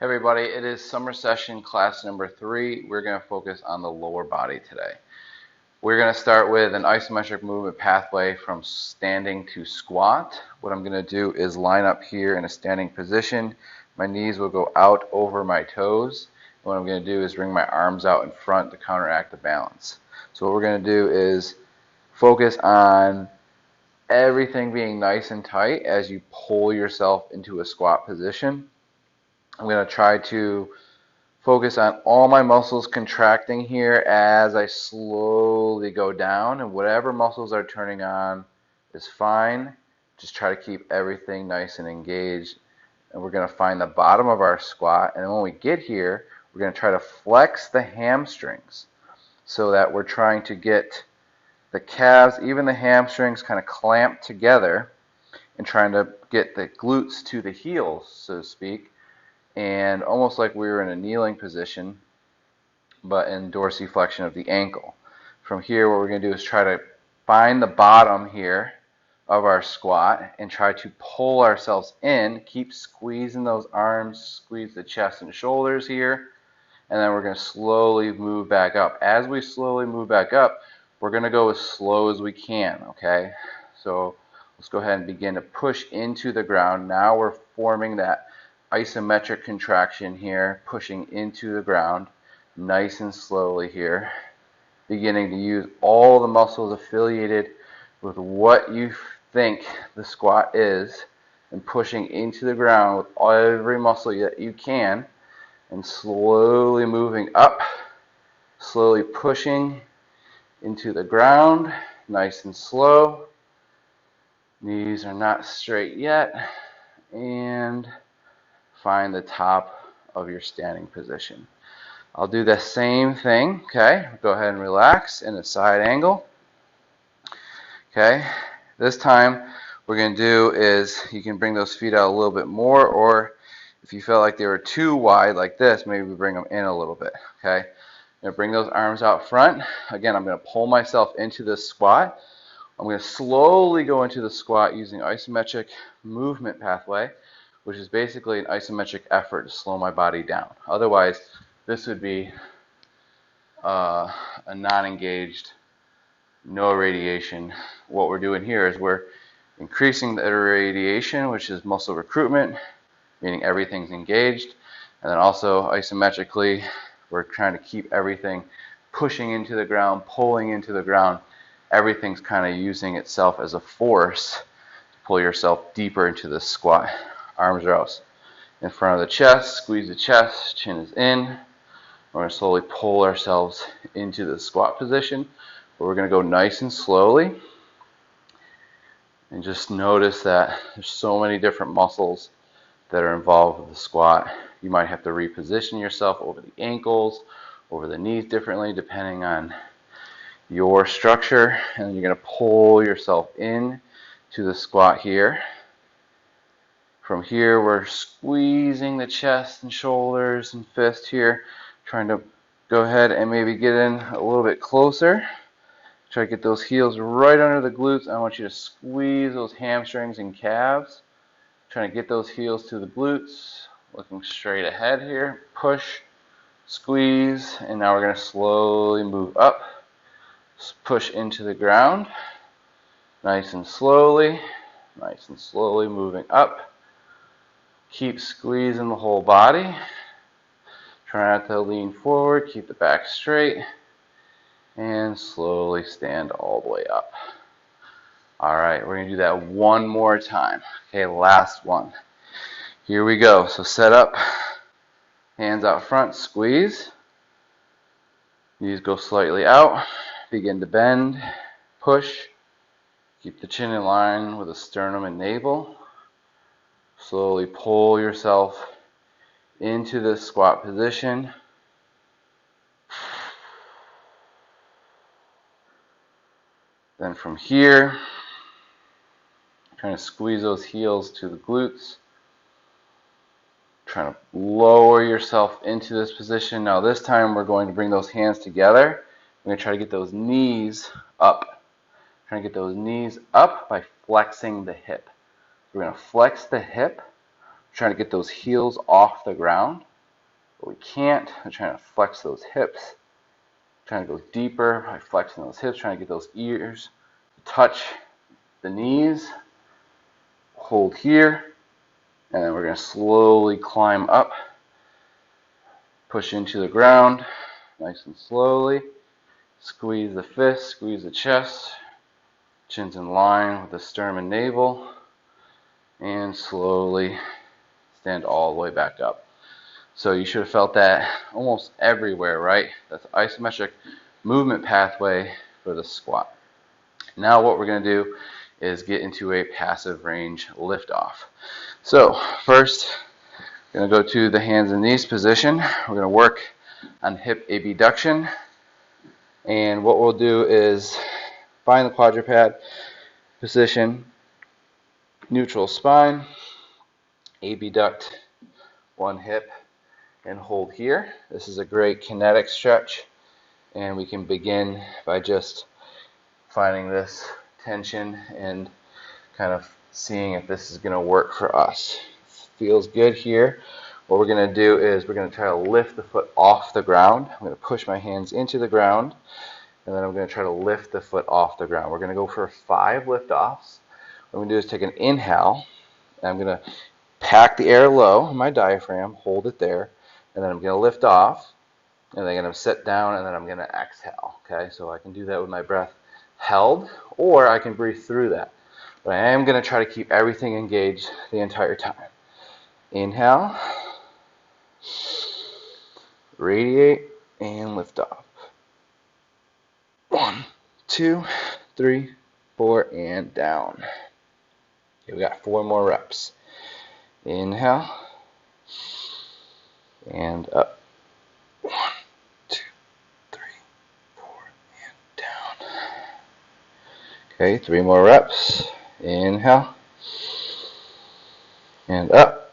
Hey everybody, it is summer session class number 3. We're going to focus on the lower body today. We're going to start with an isometric movement pathway from standing to squat. What I'm going to do is line up here in a standing position. My knees will go out over my toes. What I'm going to do is bring my arms out in front to counteract the balance. So what we're going to do is focus on everything being nice and tight as you pull yourself into a squat position. I'm going to try to focus on all my muscles contracting here as I slowly go down, and whatever muscles are turning on is fine. Just try to keep everything nice and engaged. And we're going to find the bottom of our squat, and when we get here, we're going to try to flex the hamstrings so that we're trying to get the calves, even the hamstrings, kind of clamped together and trying to get the glutes to the heels, so to speak, and almost like we were in a kneeling position, but in dorsiflexion of the ankle. From here, what we're going to do is try to find the bottom here of our squat and try to pull ourselves in, keep squeezing those arms, squeeze the chest and shoulders here, and then we're going to slowly move back up. As we slowly move back up, we're going to go as slow as we can, okay? So let's go ahead and begin to push into the ground. Now we're forming that isometric contraction here, pushing into the ground nice and slowly here, beginning to use all the muscles affiliated with what you think the squat is and pushing into the ground with every muscle that you can and slowly moving up, slowly pushing into the ground, nice and slow. Knees are not straight yet, and find the top of your standing position. I'll do the same thing, okay? Go ahead and relax in a side angle. Okay, this time what we're going to do is you can bring those feet out a little bit more, or if you felt like they were too wide like this, maybe we bring them in a little bit, okay? I'm going to bring those arms out front. Again, I'm going to pull myself into this squat. I'm going to slowly go into the squat using isometric movement pathway, which is basically an isometric effort to slow my body down. Otherwise, this would be a non-engaged, no irradiation. What we're doing here is we're increasing the irradiation, which is muscle recruitment, meaning everything's engaged. And then also isometrically, we're trying to keep everything pushing into the ground, pulling into the ground. Everything's kind of using itself as a force to pull yourself deeper into the squat. Arms are out in front of the chest, squeeze the chest, chin is in. We're going to slowly pull ourselves into the squat position, but we're going to go nice and slowly. And just notice that there's so many different muscles that are involved with the squat. You might have to reposition yourself over the ankles, over the knees differently depending on your structure, and you're going to pull yourself in to the squat here. From here, we're squeezing the chest and shoulders and fist here, trying to go ahead and maybe get in a little bit closer. Try to get those heels right under the glutes. I want you to squeeze those hamstrings and calves. Trying to get those heels to the glutes. Looking straight ahead here. Push, squeeze, and now we're going to slowly move up. Just push into the ground. Nice and slowly moving up. Keep squeezing the whole body. Try not to lean forward. Keep the back straight. And slowly stand all the way up. Alright, we're going to do that one more time. Okay, last one. Here we go. So set up. Hands out front. Squeeze. Knees go slightly out. Begin to bend. Push. Keep the chin in line with the sternum and navel. Slowly pull yourself into this squat position. Then from here, trying to squeeze those heels to the glutes. Trying to lower yourself into this position. Now this time we're going to bring those hands together. We're going to try to get those knees up. Trying to get those knees up by flexing the hip. We're going to flex the hip, trying to get those heels off the ground. but we can't. I'm trying to flex those hips, trying to go deeper by flexing those hips, trying to get those ears to touch the knees. Hold here, and then we're going to slowly climb up, push into the ground, nice and slowly. Squeeze the fist, squeeze the chest, chin's in line with the sternum and navel, and slowly stand all the way back up. So you should have felt that almost everywhere, right? That's the isometric movement pathway for the squat. Now what we're going to do is get into a passive range lift off. So first, we're going to go to the hands and knees position. We're going to work on hip abduction. And what we'll do is find the quadruped position, neutral spine, abduct one hip, and hold here. This is a great kinetic stretch, and we can begin by just finding this tension and kind of seeing if this is going to work for us. Feels good here. What we're going to do is we're going to try to lift the foot off the ground. I'm going to push my hands into the ground, and then I'm going to try to lift the foot off the ground. We're going to go for 5 lift-offs. What I'm going to do is take an inhale, and I'm going to pack the air low in my diaphragm, hold it there, and then I'm going to lift off, and then I'm going to sit down, and then I'm going to exhale. Okay, so I can do that with my breath held, or I can breathe through that. But I am going to try to keep everything engaged the entire time. Inhale, radiate, and lift off. 1, 2, 3, 4, and down. Okay, we got 4 more reps. Inhale, and up. 1, 2, 3, 4, and down. Okay, 3 more reps. Inhale, and up.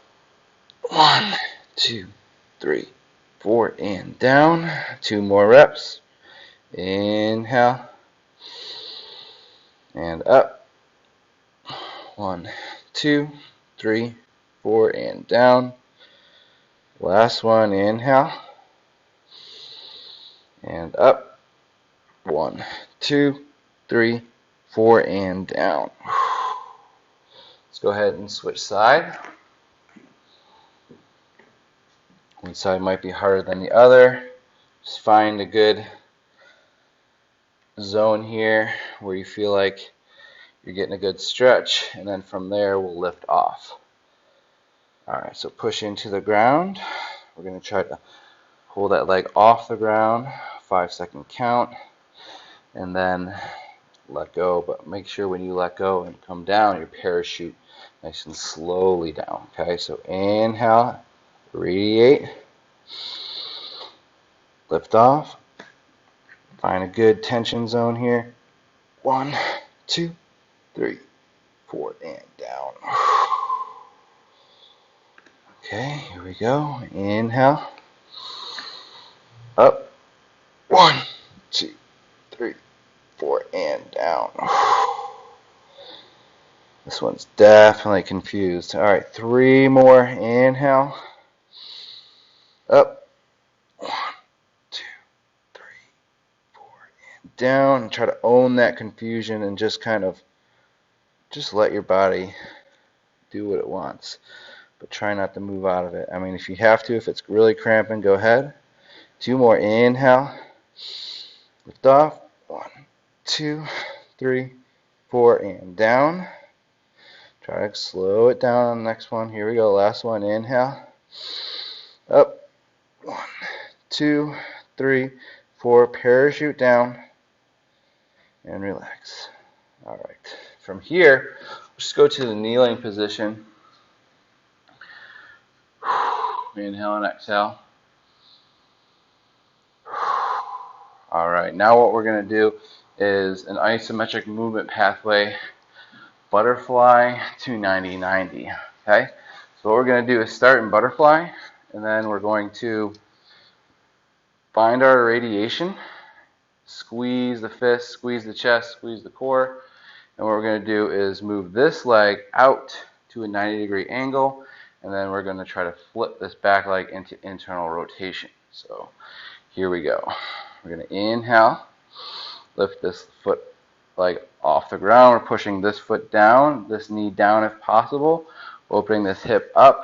1, 2, 3, 4, and down. 2 more reps. Inhale, and up. 1, 2, 3, 4, and down. Last one, inhale, and up. 1, 2, 3, 4, and down. Let's go ahead and switch side. One side might be harder than the other. Just find a good zone here where you feel like you're getting a good stretch, and then from there we'll lift off. Alright, so push into the ground. We're going to try to hold that leg off the ground, 5-second count, and then let go. But make sure when you let go and come down, your parachute nice and slowly down. Okay, so inhale, radiate, lift off, find a good tension zone here. 1, 2, 3, 4, and down. Okay, here we go. Inhale, up. 1, 2, 3, 4, and down. This one's definitely confused. All right, 3 more. Inhale, up. 1, 2, 3, 4, and down. And try to own that confusion and just kind of let your body do what it wants, but try not to move out of it. I mean, if you have to, if it's really cramping, go ahead. 2 more. Inhale, lift off. 1, 2, 3, 4, and down. Try to slow it down on the next one. Here we go. Last one. Inhale, up. 1, 2, 3, 4. Parachute down and relax. All right. From here, just go to the kneeling position. Inhale and exhale. All right, now what we're going to do is an isometric movement pathway, butterfly to 90-90. Okay, so what we're going to do is start in butterfly, and then we're going to find our radiation, squeeze the fist, squeeze the chest, squeeze the core, and what we're going to do is move this leg out to a 90-degree angle, and then we're going to try to flip this back leg into internal rotation. So here we go. We're going to inhale, lift this foot leg off the ground. We're pushing this foot down, this knee down if possible, opening this hip up.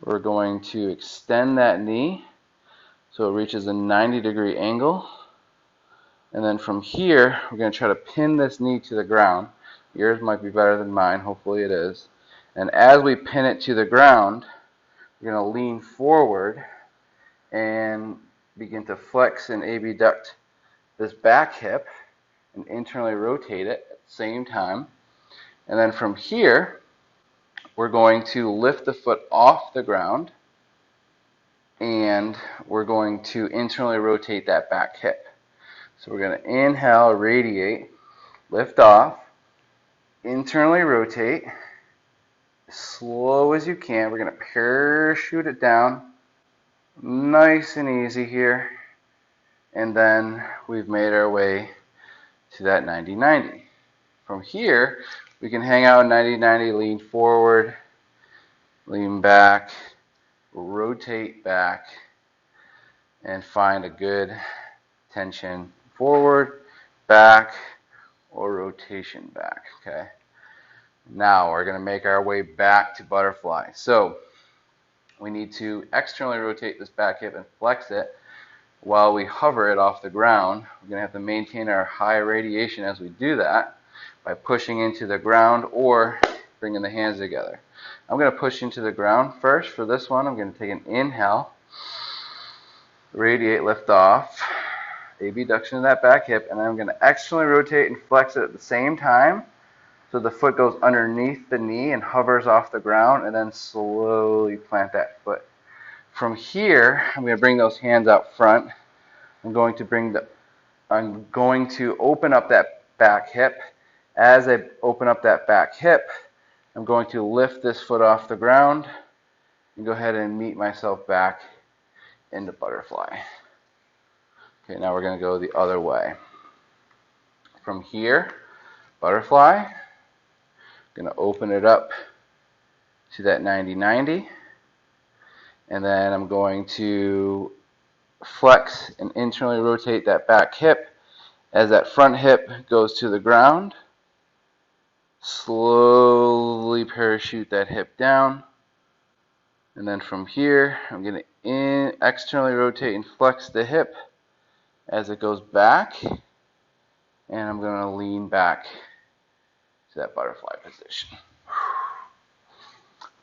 We're going to extend that knee so it reaches a 90-degree angle. And then from here, we're going to try to pin this knee to the ground. Yours might be better than mine, hopefully it is. And as we pin it to the ground, we're going to lean forward and begin to flex and abduct this back hip and internally rotate it at the same time. And then from here, we're going to lift the foot off the ground and we're going to internally rotate that back hip. So we're going to inhale, radiate, lift off, internally rotate, as slow as you can. We're going to parachute it down, nice and easy here. And then we've made our way to that 90-90. From here, we can hang out 90-90, lean forward, lean back, rotate back, and find a good tension forward, back, or rotation back. Okay. Now we're going to make our way back to butterfly. So we need to externally rotate this back hip and flex it while we hover it off the ground. We're going to have to maintain our high radiation as we do that by pushing into the ground or bringing the hands together. I'm going to push into the ground first. For this one, I'm going to take an inhale, radiate, lift off, abduction of that back hip, and then I'm going to externally rotate and flex it at the same time so the foot goes underneath the knee and hovers off the ground, and then slowly plant that foot. From here, I'm going to bring those hands out front. I'm going to open up that back hip. As I open up that back hip, I'm going to lift this foot off the ground and go ahead and meet myself back into butterfly. Okay, now we're going to go the other way. From here, butterfly, going to open it up to that 90-90, and then I'm going to flex and internally rotate that back hip. As that front hip goes to the ground, slowly parachute that hip down, and then from here I'm going to externally rotate and flex the hip as it goes back, and I'm going to lean back to that butterfly position.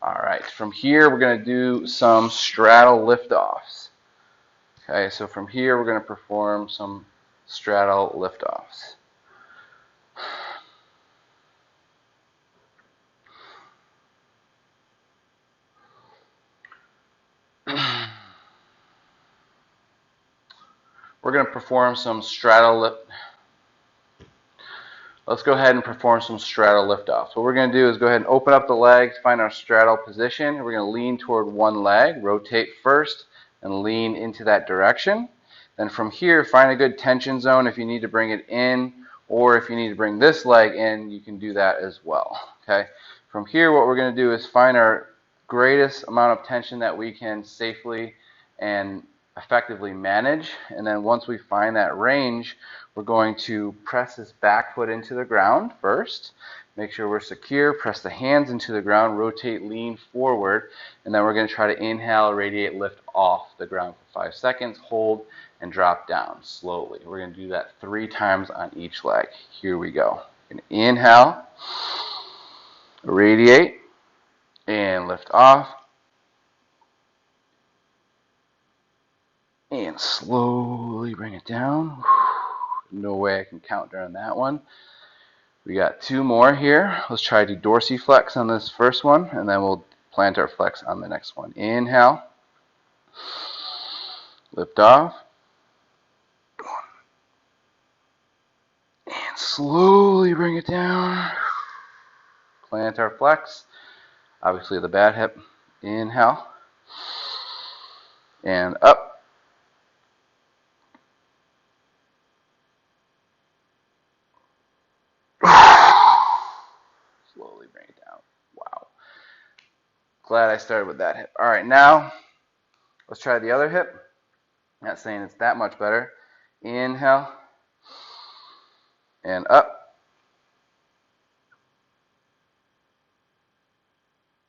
Alright, from here we're going to do some straddle liftoffs. Okay, so from here we're going to perform some straddle liftoffs. We're going to perform some straddle lift. Let's go ahead and perform some straddle liftoffs. What we're going to do is go ahead and open up the legs, find our straddle position. We're going to lean toward one leg, rotate first, and lean into that direction. Then from here, find a good tension zone. If you need to bring it in, or if you need to bring this leg in, you can do that as well. Okay. From here, what we're going to do is find our greatest amount of tension that we can safely and effectively manage, and then once we find that range, we're going to press this back foot into the ground first, make sure we're secure, press the hands into the ground, rotate, lean forward, and then we're going to try to inhale, radiate, lift off the ground for 5 seconds, hold, and drop down slowly. We're going to do that 3 times on each leg. Here we go. We're going to inhale, radiate, and lift off. And slowly bring it down. No way I can count during that one. We got 2 more here. Let's try to dorsiflex on this first one, and then we'll plantar flex on the next one. Inhale. Lift off. And slowly bring it down. Plantar flex. Obviously the bad hip. Inhale. And up. Slowly bring it down. Wow. Glad I started with that hip. All right, now let's try the other hip. Not saying it's that much better. Inhale and up.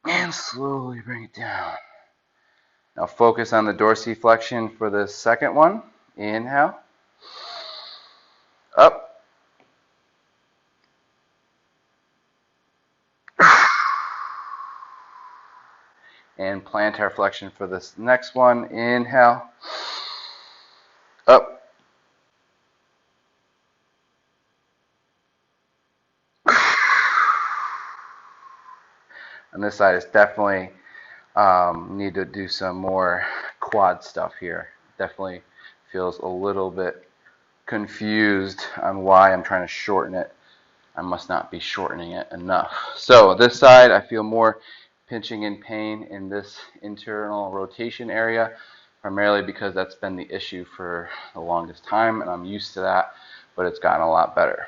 And slowly bring it down. Now focus on the dorsiflexion for the second one. Inhale. Up. And plantar flexion for this next one. Inhale. Up. On this side, it's definitely need to do some more quad stuff here. Definitely feels a little bit confused on why I'm trying to shorten it. I must not be shortening it enough. So this side, I feel more pinching and pain in this internal rotation area, primarily because that's been the issue for the longest time, and I'm used to that, but it's gotten a lot better.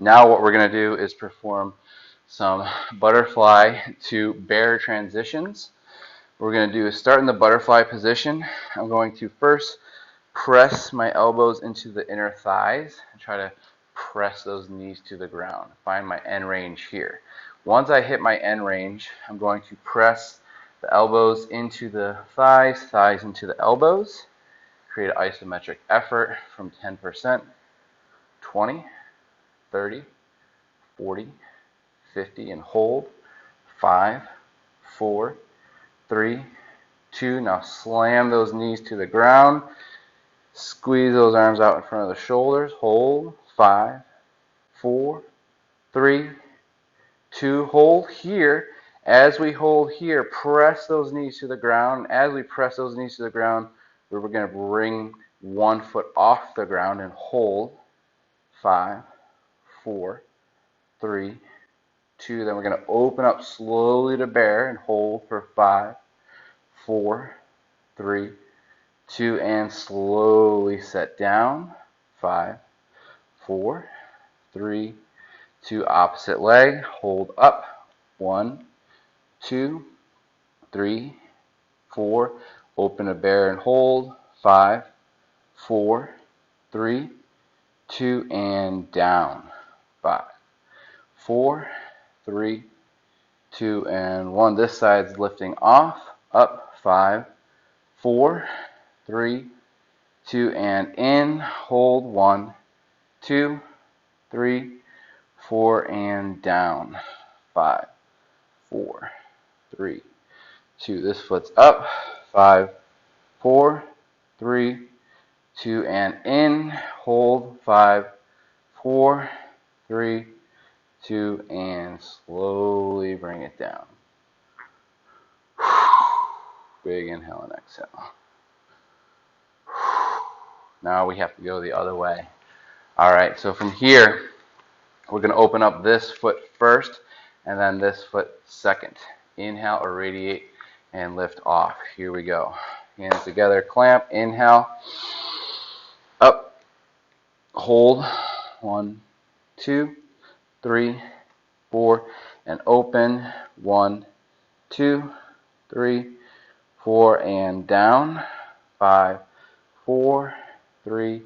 Now what we're going to do is perform some butterfly to bear transitions. What we're going to do is start in the butterfly position. I'm going to first press my elbows into the inner thighs and try to press those knees to the ground. Find my end range here. Once I hit my end range, I'm going to press the elbows into the thighs, thighs into the elbows. Create an isometric effort from 10%, 20, 30, 40, 50, and hold. 5, 4, 3, 2. Now slam those knees to the ground. Squeeze those arms out in front of the shoulders. Hold. 5, 4, 3, 2. Hold here. As we hold here, press those knees to the ground. As we press those knees to the ground, we're going to bring one foot off the ground and hold. 5, 4, 3, 2. Then we're going to open up slowly to bear and hold for 5, 4, 3, 2, and slowly set down. 5, 4, 3, 2. Opposite leg. Hold up. 1, 2, 3, 4. Open to bear and hold. 5, 4, 3, 2, and down. 5, 4, 3, 2, and 1. This side's lifting off. Up. 5, 4, 3, 2, and in. Hold. 1, 2, 3, 4, and down. 5, 4, 3, 2. This foot's up. 5, 4, 3, 2, and in. Hold. 5, 4, 3, 2, and slowly bring it down. Big inhale and exhale. Now we have to go the other way. All right, so from here, we're going to open up this foot first and then this foot second. Inhale, irradiate, and lift off. Here we go. Hands together, clamp, inhale, up, hold, 1, 2, 3, 4, and open, 1, 2, 3, 4, and down, 5, 4, 3,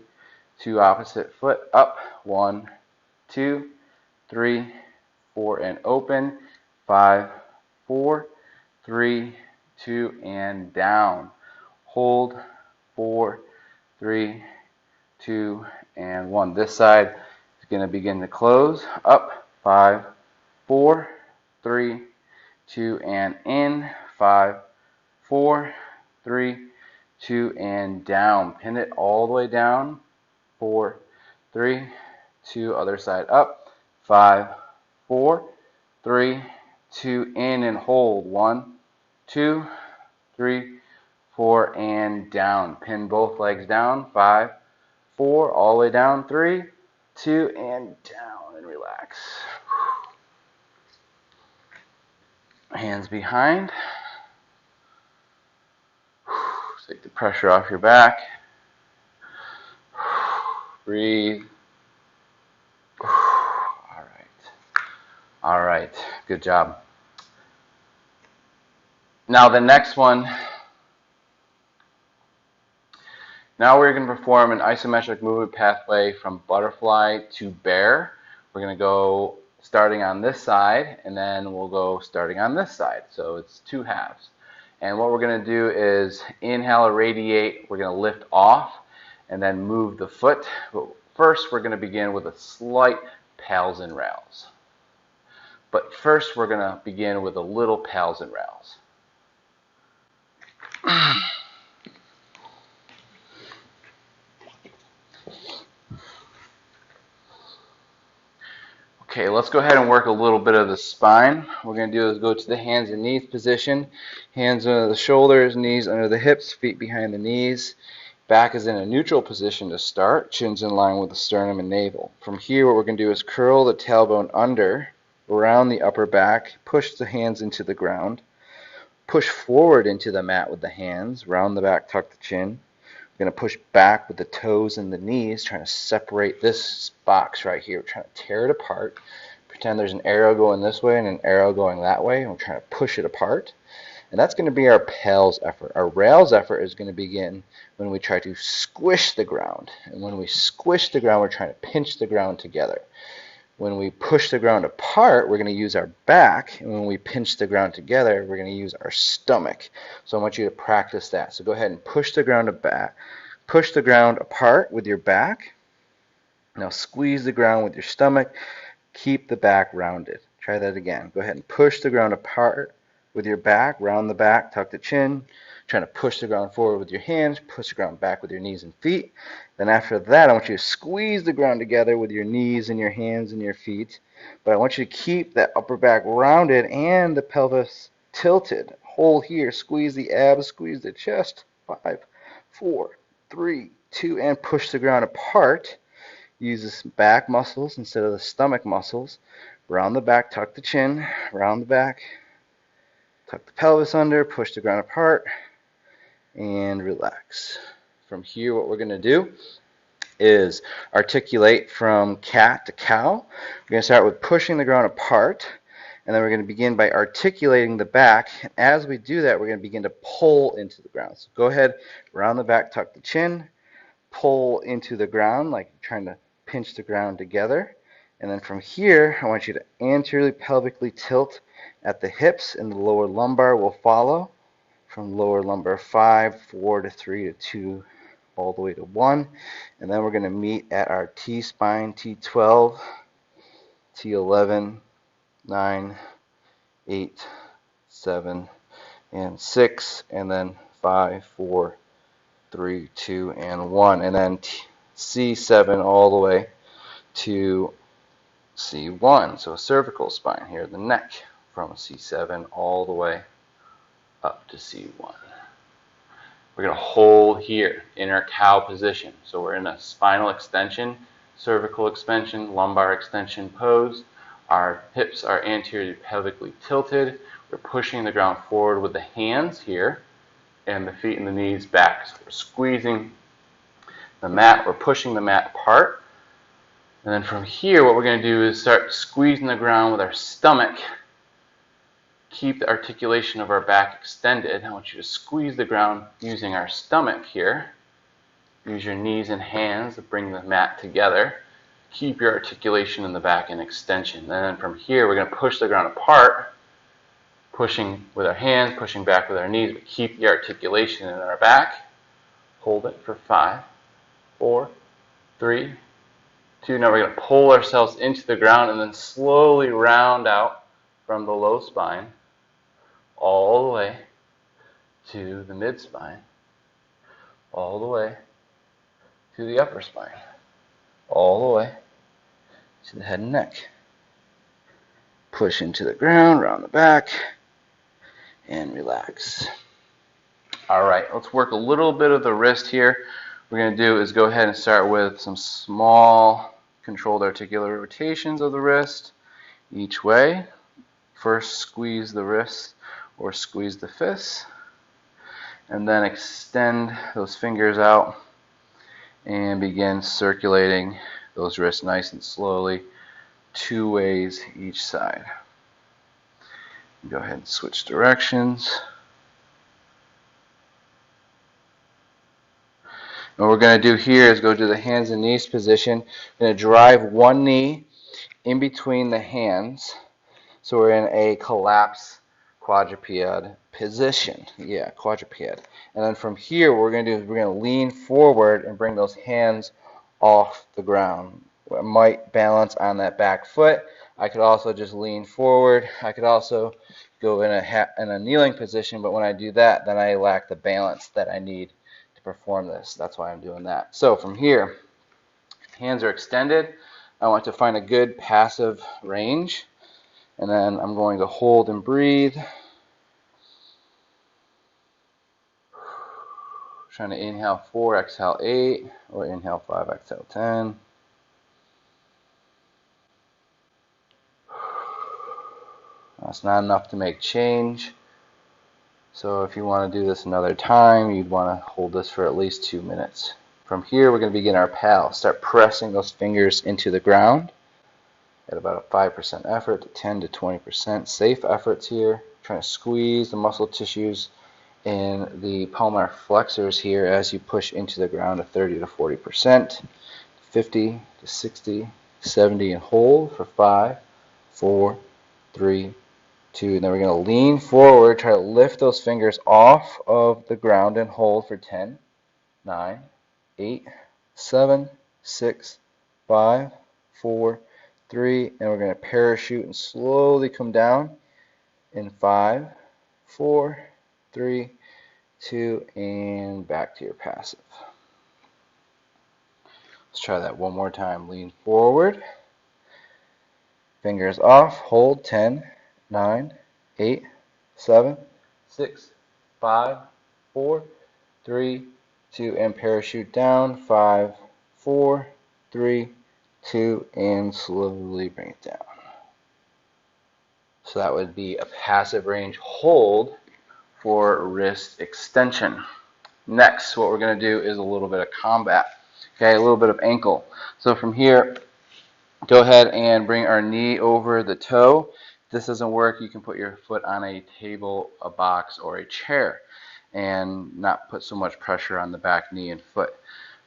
2, opposite foot, up, 1, 2, 3, 4, and open, 5, 4, 3, 2, and down, hold, 4, 3, 2, and 1. This side is going to begin to close, up, 5, 4, 3, 2, and in, 5, 4, 3, 2, and down. Pin it all the way down. 4, 3, 2, other side up. 5, 4, 3, 2, in and hold. 1, 2, 3, 4, and down. Pin both legs down. 5, 4, all the way down. 3, 2, and down, and relax. Hands behind. Take the pressure off your back. Breathe. All right. All right. Good job. Now the next one, now we're going to perform an isometric movement pathway from butterfly to bear. We're going to go starting on this side, and then we'll go starting on this side. So it's two halves. And what we're going to do is inhale, radiate. We're going to lift off and then move the foot. But first, we're going to begin with a slight PAILS and rails. But first, we're going to begin with a little PAILS and rails. Okay, let's go ahead and work a little bit of the spine. What we're going to do is go to the hands and knees position. Hands under the shoulders, knees under the hips, feet behind the knees. Back is in a neutral position to start. Chin's in line with the sternum and navel. From here, what we're going to do is curl the tailbone under, around the upper back, push the hands into the ground, push forward into the mat with the hands, round the back, tuck the chin. We're going to push back with the toes and the knees, trying to separate this box right here. We're trying to tear it apart. Pretend there's an arrow going this way and an arrow going that way, and we're trying to push it apart. And that's going to be our PAILS effort. Our rails effort is going to begin when we try to squish the ground. And when we squish the ground, we're trying to pinch the ground together. When we push the ground apart, we're going to use our back, and when we pinch the ground together, we're going to use our stomach. So I want you to practice that. So go ahead and push the ground back, push the ground apart with your back. Now squeeze the ground with your stomach. Keep the back rounded. Try that again. Go ahead and push the ground apart with your back, round the back, tuck the chin. Trying to push the ground forward with your hands, push the ground back with your knees and feet. Then after that, I want you to squeeze the ground together with your knees and your hands and your feet. But I want you to keep that upper back rounded and the pelvis tilted. Hold here, squeeze the abs, squeeze the chest. 5, 4, 3, 2, and push the ground apart. Use the back muscles instead of the stomach muscles. Round the back, tuck the chin, round the back, tuck the pelvis under, push the ground apart, and relax. From here, what we're going to do is articulate from cat to cow. We're going to start with pushing the ground apart, and then we're going to begin by articulating the back. And as we do that, we're going to begin to pull into the ground. So go ahead, round the back, tuck the chin, pull into the ground like you're trying to pinch the ground together. And then from here, I want you to anteriorly pelvically tilt at the hips, and the lower lumbar will follow. From lower lumbar 5, 4 to 3 to 2, all the way to 1. And then we're going to meet at our T-spine, T12, T11, 9, 8, 7, and 6. And then 5, 4, 3, 2, and 1. And then C7 all the way to C1. So a cervical spine here, the neck, from C7 all the way up to C1. We're going to hold here in our cow position. So we're in a spinal extension, cervical extension, lumbar extension pose. Our hips are anteriorly pelvically tilted. We're pushing the ground forward with the hands here and the feet and the knees back. So we're squeezing the mat. We're pushing the mat apart. And then from here, what we're going to do is start squeezing the ground with our stomach. Keep the articulation of our back extended. I want you to squeeze the ground using our stomach here. Use your knees and hands to bring the mat together. Keep your articulation in the back and extension. And then from here, we're going to push the ground apart, pushing with our hands, pushing back with our knees, but keep the articulation in our back. Hold it for 5, 4, 3, 2. Now we're going to pull ourselves into the ground and then slowly round out from the low spine all the way to the mid spine, all the way to the upper spine, all the way to the head and neck. Push into the ground, round the back, and relax. All right, let's work a little bit of the wrist here. What we're going to do is go ahead and start with some small controlled articular rotations of the wrist each way. First, squeeze the wrist or squeeze the fist, and then extend those fingers out and begin circulating those wrists nice and slowly, 2 ways each side. Go ahead and switch directions. What we're going to do here is go to the hands and knees position. We're going to drive one knee in between the hands. So we're in a collapsed quadruped position. Yeah, quadruped. And then from here, what we're going to do is we're going to lean forward and bring those hands off the ground. I might balance on that back foot. I could also just lean forward. I could also go in a kneeling position, but when I do that, then I lack the balance that I need to perform this. That's why I'm doing that. So from here, hands are extended. I want to find a good passive range. And then I'm going to hold and breathe. Trying to inhale 4, exhale 8, or inhale 5, exhale 10. That's not enough to make change. So if you want to do this another time, you'd want to hold this for at least 2 minutes. From here, we're going to begin our PAILS. Start pressing those fingers into the ground at about a 5% effort to 10 to 20% safe efforts here. Trying to squeeze the muscle tissues in the palmar flexors here as you push into the ground at 30 to 40%, 50 to 60, 70, and hold for 5, 4, 3, 2. And then we're going to lean forward, try to lift those fingers off of the ground and hold for 10, 9, 8, 7, 6, 5, 4, 3, and we're going to parachute and slowly come down in 5, 4, 3, 2, and back to your passive. Let's try that one more time. Lean forward, fingers off, hold 10, 9, 8, 7, 6, 5, 4, 3, 2, and parachute down, 5, 4, 3, 2, and slowly bring it down. So that would be a passive range hold for wrist extension. Next, what we're going to do is a little bit of combat. Okay, a little bit of ankle. So from here, go ahead and bring our knee over the toe. If this doesn't work, you can put your foot on a table, a box, or a chair and not put so much pressure on the back knee and foot.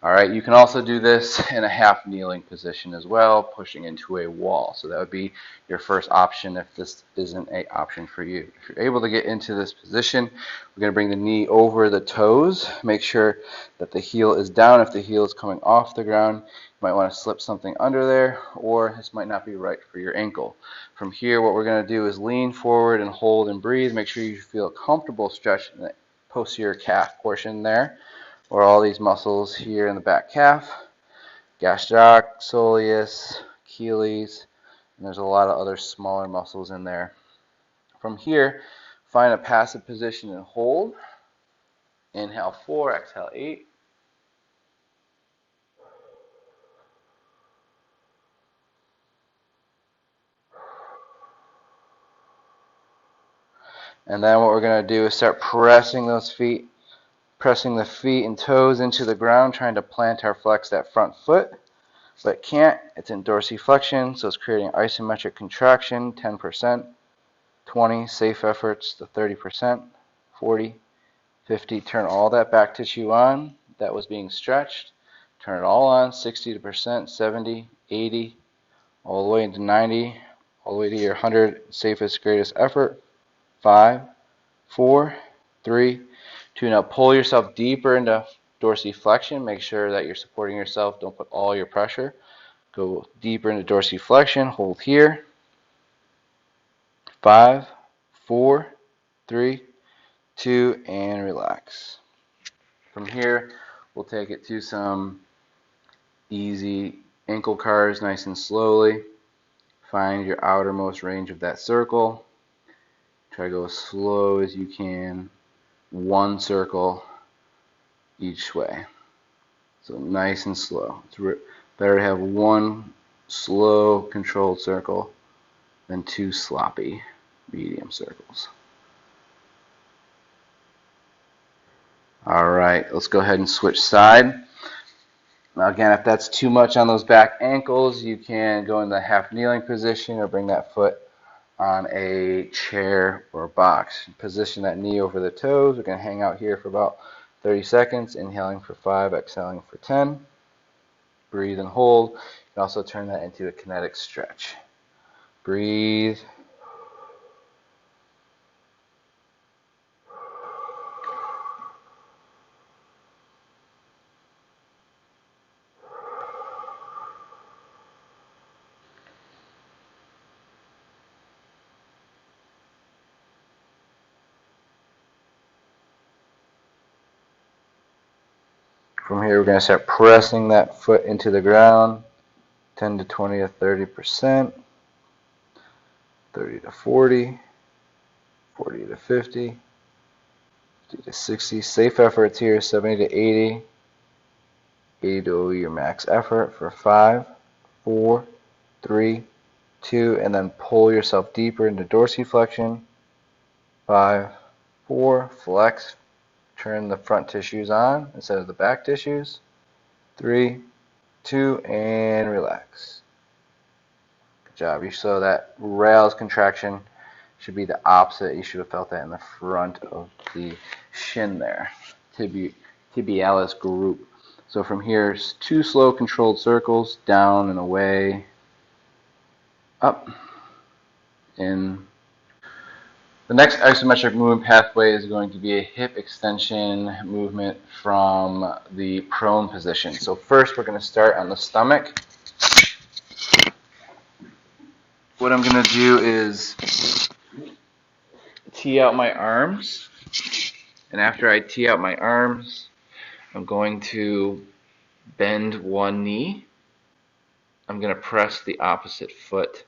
All right, you can also do this in a half kneeling position as well, pushing into a wall. So that would be your first option if this isn't an option for you. If you're able to get into this position, we're going to bring the knee over the toes. Make sure that the heel is down. If the heel is coming off the ground, you might want to slip something under there, or this might not be right for your ankle. From here, what we're going to do is lean forward and hold and breathe. Make sure you feel comfortable stretching the posterior calf portion there, or all these muscles here in the back calf, gastroc, soleus, Achilles, and there's a lot of other smaller muscles in there. From here, find a passive position and hold. Inhale 4, exhale 8. And then what we're going to do is start pressing those feet, pressing the feet and toes into the ground, trying to plantar flex that front foot. But can't. It's in dorsiflexion, so it's creating isometric contraction, 10%, 20, safe efforts to 30%, 40, 50. Turn all that back tissue on that was being stretched. Turn it all on, 60%, 70, 80, all the way into 90, all the way to your 100, safest, greatest effort. 5, 4, 3, 2. Now pull yourself deeper into dorsiflexion. Make sure that you're supporting yourself. Don't put all your pressure. Go deeper into dorsiflexion. Hold here. 5, 4, 3, 2, and relax. From here, we'll take it to some easy ankle cars, nice and slowly. Find your outermost range of that circle. Try to go as slow as you can. One circle each way. So nice and slow. It's better to have one slow, controlled circle than 2 sloppy, medium circles. All right, let's go ahead and switch side. Now again, if that's too much on those back ankles, you can go in the half kneeling position or bring that foot on a chair or a box. Position that knee over the toes. We're going to hang out here for about 30 seconds, inhaling for 5, exhaling for 10. Breathe and hold. You can also turn that into a kinetic stretch. Breathe. From here, we're going to start pressing that foot into the ground. 10 to 20 to 30%, 30 to 40, 40 to 50, 50 to 60. Safe efforts here, 70 to 80, 80 to your max effort for 5, 4, 3, 2, and then pull yourself deeper into dorsiflexion. 5, 4, flex, turn the front tissues on instead of the back tissues. 3, 2, and relax. Good job. You saw that rails contraction should be the opposite. You should have felt that in the front of the shin there, tibialis group. So from here, 2 slow controlled circles, down and away, up, in. The next isometric movement pathway is going to be a hip extension movement from the prone position. So first, we're going to start on the stomach. What I'm going to do is tee out my arms, and after I tee out my arms, I'm going to bend one knee. I'm going to press the opposite foot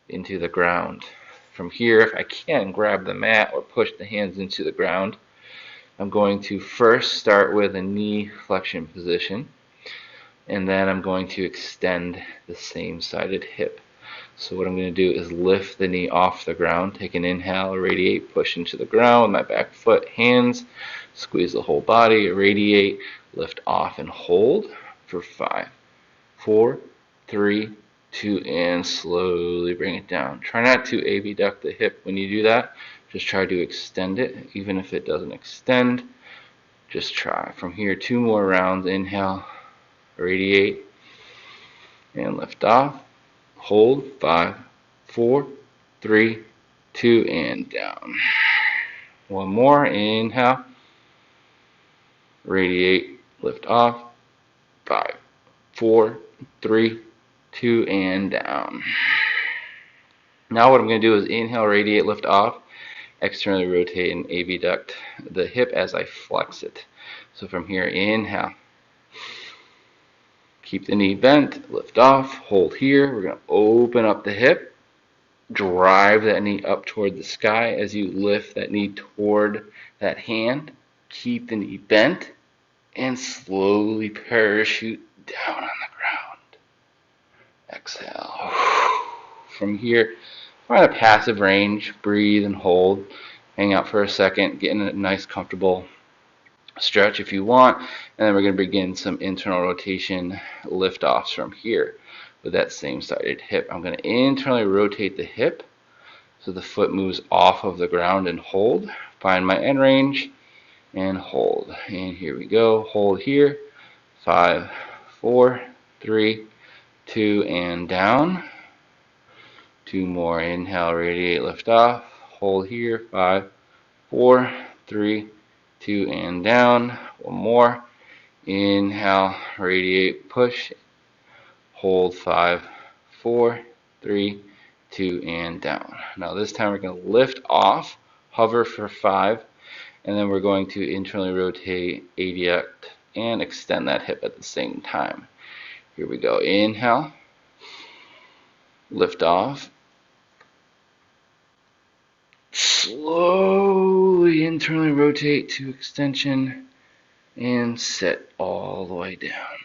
into the ground. From here, if I can, grab the mat or push the hands into the ground. I'm going to first start with a knee flexion position, and then I'm going to extend the same-sided hip. So what I'm going to do is lift the knee off the ground, take an inhale, irradiate, push into the ground with my back foot, hands, squeeze the whole body, irradiate, lift off and hold for 5, 4, 3, 2, and slowly bring it down. Try not to abduct the hip when you do that. Just try to extend it. Even if it doesn't extend, just try. From here, 2 more rounds. Inhale, irradiate, and lift off. Hold, 5, 4, 3, 2, and down. One more. Inhale, radiate, lift off. 5, 4, 3, 2, and down. Now what I'm going to do is inhale, radiate, lift off, externally rotate and abduct the hip as I flex it. So from here, inhale, keep the knee bent, lift off, hold here. We're going to open up the hip, drive that knee up toward the sky as you lift that knee toward that hand. Keep the knee bent and slowly parachute down on the ground. Exhale. From here, find a passive range, breathe and hold. Hang out for a second, get in a nice comfortable stretch if you want, and then we're going to begin some internal rotation lift-offs from here with that same-sided hip. I'm going to internally rotate the hip so the foot moves off of the ground and hold. Find my end range and hold. And here we go. Hold here. 5, 4, 3, 2, and down. 2 more. Inhale, radiate, lift off. Hold here. 5, 4, 3, 2, and down. One more. Inhale, radiate, push. Hold 5, 4, 3, 2, and down. Now this time we're going to lift off, hover for 5, and then we're going to internally rotate, abduct, and extend that hip at the same time. Here we go. Inhale, lift off. Slowly internally rotate to extension and set all the way down.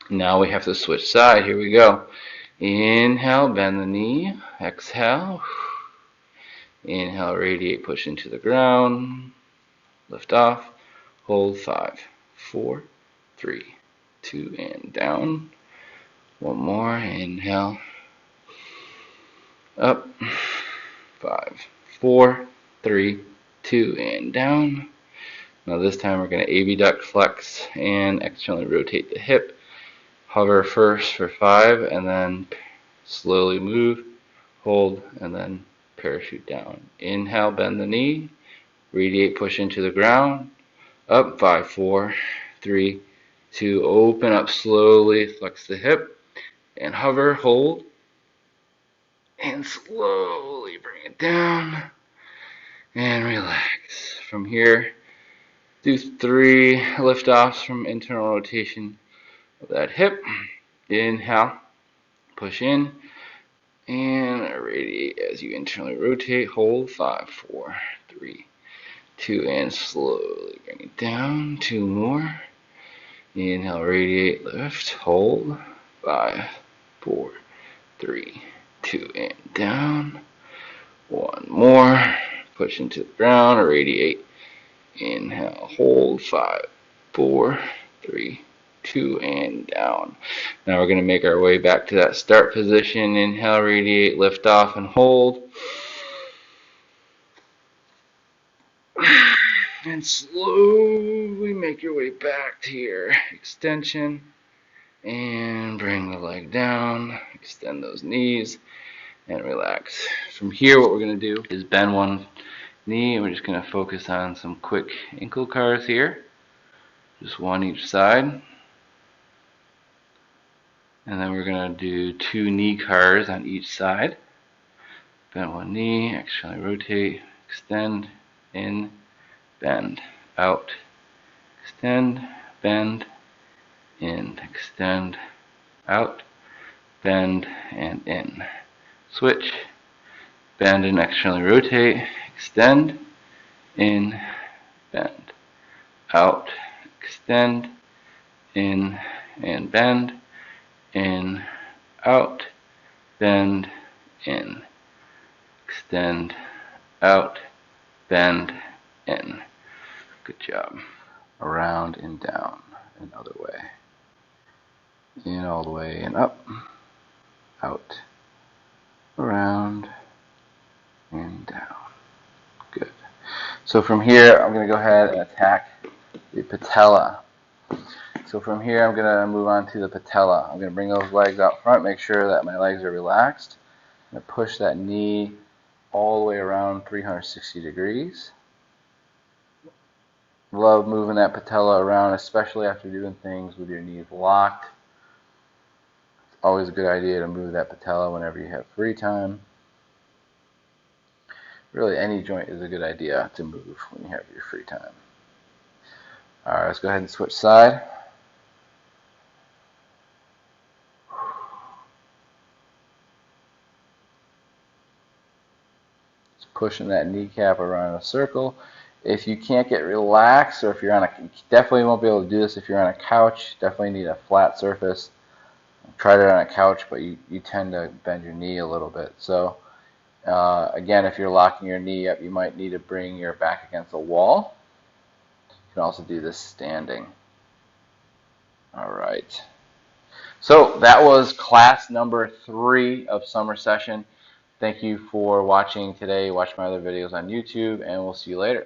Now we have to switch side. Here we go. Inhale, bend the knee. Exhale. Inhale, radiate, push into the ground. Lift off. Hold 5, 4, 3, 2, and down. One more. Inhale. Up. 5, 4, 3, 2, and down. Now this time we're going to abduct, flex, and externally rotate the hip. Hover first for 5, and then slowly move, hold, and then parachute down. Inhale, bend the knee, radiate, push into the ground, up, 5, 4, 3, 2, open up slowly, flex the hip, and hover, hold, and slowly bring it down, and relax. From here, do 3 lift-offs from internal rotation of that hip. Inhale, push in, and radiate as you internally rotate, hold, 5, 4, 3, 2, and slowly bring it down, 2 more. Inhale, radiate, lift, hold, 5, 4, 3, 2, and down. 1 more, push into the ground, radiate, inhale, hold, 5, 4, 3, 2, and down. Now we're going to make our way back to that start position. Inhale, radiate, lift off, and hold. And slowly make your way back to your extension. And bring the leg down, extend those knees, and relax. From here, what we're going to do is bend one knee, and we're just going to focus on some quick ankle cars here. Just one each side. And then we're going to do 2 knee cars on each side. Bend one knee, externally rotate, extend, in, bend, out, extend, bend, in, extend, out, bend, and in. Switch, bend and externally rotate, extend, in, bend, out, extend, in, and bend, in, out, bend, in, extend, out, bend, in. Good job. Around and down, another way. In all the way and up, out, around, and down. Good. So from here, I'm going to go ahead and attack the patella. So from here, I'm going to move on to the patella. I'm going to bring those legs out front, make sure that my legs are relaxed. I'm going to push that knee all the way around 360 degrees. Love moving that patella around, especially after doing things with your knees locked. It's always a good idea to move that patella whenever you have free time. Really, any joint is a good idea to move when you have your free time. Alright, let's go ahead and switch side. Just pushing that kneecap around a circle. If you can't get relaxed, or if you're on you definitely won't be able to do this if you're on a couch. Definitely need a flat surface. I've tried it on a couch, but you tend to bend your knee a little bit. So again, if you're locking your knee up, you might need to bring your back against the wall. You can also do this standing. All right. So that was class number 3 of summer session. Thank you for watching today. Watch my other videos on YouTube, and we'll see you later.